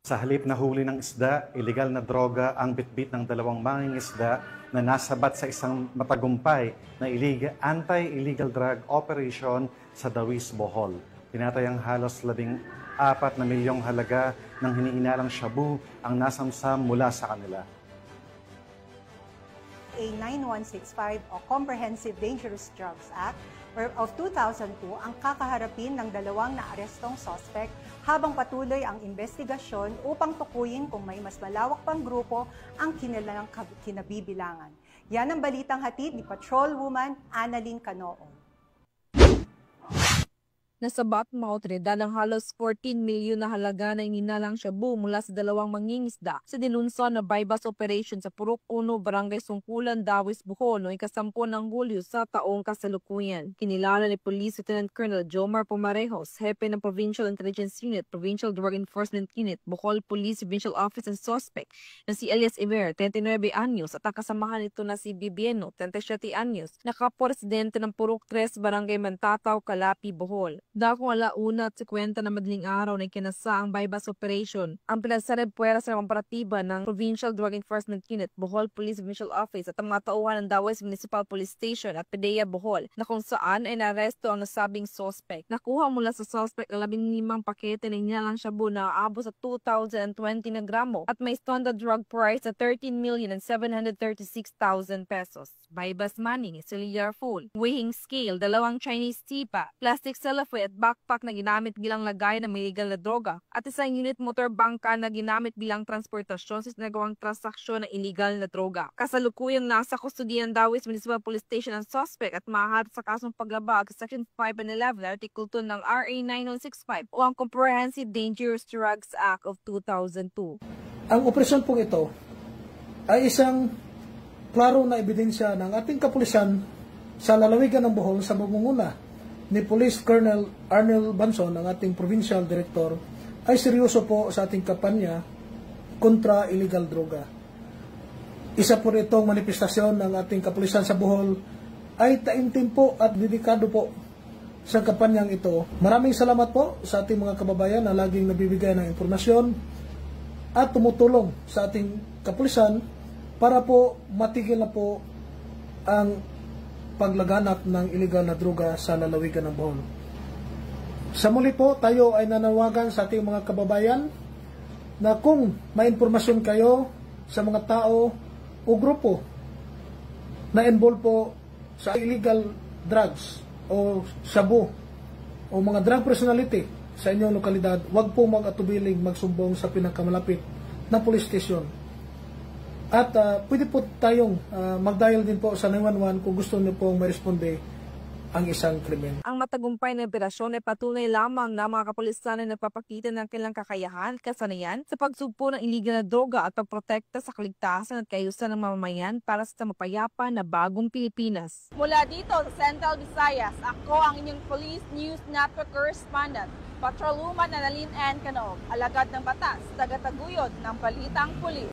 Sa halip na huli ng isda, iligal na droga ang bitbit ng dalawang mangingisda na nasabat sa isang matagumpay na anti-illegal drug operation sa Dawis, Bohol. Tinatayang halos 14 na milyong halaga ng hinihinalang shabu ang nasamsam mula sa kanila. A 9165 o Comprehensive Dangerous Drugs Act of 2002 ang kakaharapin ng dalawang naarestong suspect habang patuloy ang investigasyon upang tukuyin kung may mas malawak pang grupo ang kinilang kinabibilangan. Yan ang balitang hatid ni Patrolwoman Annalyn Canoon. Nasabat ng mga otoridad ng halos 14 milyon na halaga na ininalang shabu mula sa dalawang mangingisda sa dinunson na bypass operation sa Purok 1, Barangay Sungkulan, Dawis, Bohol noong ika-10 ng Hulyo sa taong kasalukuyan. Kinilala ni Police Lieutenant Colonel Jomar Pumarejos, Hepe ng Provincial Intelligence Unit, Provincial Drug Enforcement Unit, Bohol Police Provincial Office and Suspect na si Elias Iber, 39 anyos, at ang kasamahan nito na si Bibieno, 37 anyos, na kapwa-residente ng Purok 3, Barangay Mantataw, Calapi, Bohol. Dakong alauna at 50 na madaling araw na ikinasa ang bypass operation. Ang pinagsanib puwera sa komparatiba ng Provincial Drug Enforcement Unit, Bohol Police Provincial Office at ang mga tauhan ng Dawis Municipal Police Station at PDEA Bohol na kung saan ay naresto ang nasabing suspect. Nakuha mula sa suspect ang 15 pakete na ininalang shabu na aabot sa 2,020 na gramo at may standard drug price na 13,736,000 pesos. Bypass money, cellular phone, weighing scale, 2 Chinese tipa, plastic cellophane at backpack na ginamit bilang lagay ng illegal na droga at isang unit motor bangka na ginamit bilang transportasyon sa sinagawang transaksyon ng illegal na droga. Kasalukuyang nasa kustodiya ng Dawis Municipal Police Station ang suspect at mahaharap sa kasong paglabag sa Section 5 and 11 Article 2 ng RA 9165 o ang Comprehensive Dangerous Drugs Act of 2002. Ang operasyon pong ito ay isang klaro na ebidensya ng ating kapulisan sa lalawigan ng Bohol sa pamumuno ni Police Colonel Arnel Banson, ang ating Provincial Director, ay seryoso po sa ating kampanya kontra illegal droga. Isa po itong manifestasyon ng ating kapulisan sa Bohol ay taimtim po at dedikado po sa kampanyang ito. Maraming salamat po sa ating mga kababayan na laging nabibigay ng impormasyon at tumutulong sa ating kapulisan para po matigil na po ang paglaganap ng illegal na droga sa lalawigan ng Bohol. Sa muli po, tayo ay nanawagan sa ating mga kababayan na kung may impormasyon kayo sa mga tao o grupo na involved po sa illegal drugs o shabu o mga drug personality sa inyong lokalidad, huwag po mag-atubiling magsumbong sa pinakamalapit na police station. At pwede po tayong mag-dial din po sa 911 kung gusto niyo pong ma-responde ang isang krimen. Ang matagumpay na operasyon ay patunay lamang na mga kapulisan ay nagpapakita ng kanilang kakayahan at kasanayan sa pagsugpo ng iligal na droga at pagprotekta sa kaligtasan at kaayusan ng mamamayan para sa mapayapa na bagong Pilipinas. Mula dito sa Central Visayas, ako ang inyong Police News Network Correspondent, Patrolwoman Annalyn Canoon, alagad ng batas, tagataguyod ng Balitang Pulis.